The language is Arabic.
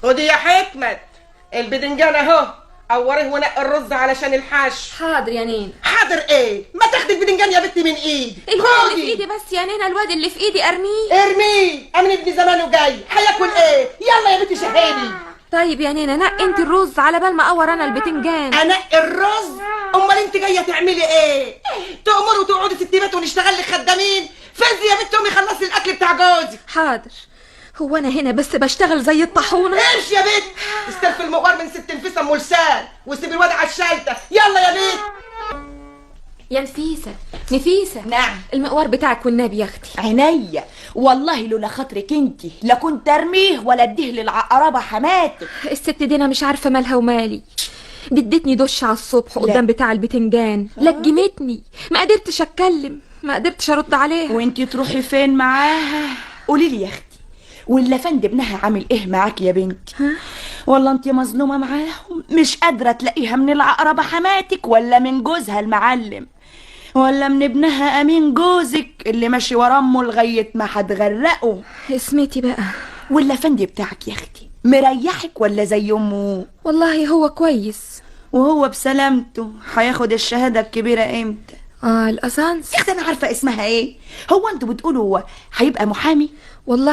خدي يا حكمت البدنجان اهو، قوره ونقي الرز علشان الحشو. حاضر يا نينا. حاضر ايه؟ ما تاخدي البدنجان يا بنتي من ايدي. الواد اللي في ايدي بس يا نينا، الواد اللي في ايدي ارميه. ارميه، امن ابن زمانه جاي هياكل ايه؟ يلا يا بنتي شهيني. طيب يا نينا نقي انت الرز على بال ما اور انا البتنجان. انقي الرز؟ امال انت جايه تعملي ايه؟ تأمري وتقعدي ستي بيت ونشتغل لك خدامين؟ فزي يا بنتي امي خلصي الاكل بتاع جوزي. حاضر. هو انا هنا بس بشتغل زي الطاحونه؟ امشي يا بنت، استلفي المقوار من ست نفيسه ام لسان وسيبي الواد على الشالته. يلا يا بنت. يا نفيسه نفيسه. نعم. المقوار بتاعك والنبي يا اختي. عينيا والله لولا خاطرك انتي لا كنت ارميه ولا اديه للعقربه حماتك. الست دي انا مش عارفه مالها ومالي، دي ادتني دش على الصبح قدام بتاع البتنجان، لجمتني، ما قدرتش اتكلم، ما قدرتش ارد عليها. وانتي تروحي فين معاها؟ قولي لي يا اختي، واللفند ابنها عامل ايه معاك يا بنتي؟ والله انتي مظلومه معاهم، مش قادره تلاقيها من العقربه حماتك ولا من جوزها المعلم ولا من ابنها امين جوزك اللي ماشي ورا امه لغايه ما هتغرقه. اسمتي بقى. واللفند بتاعك يا اختي مريحك ولا زي امه؟ والله هو كويس. وهو بسلامته هياخد الشهاده الكبيره امتى؟ الاسانس. يا اختي انا عارفه اسمها ايه. هو انتوا بتقولوا هيبقى محامي؟ والله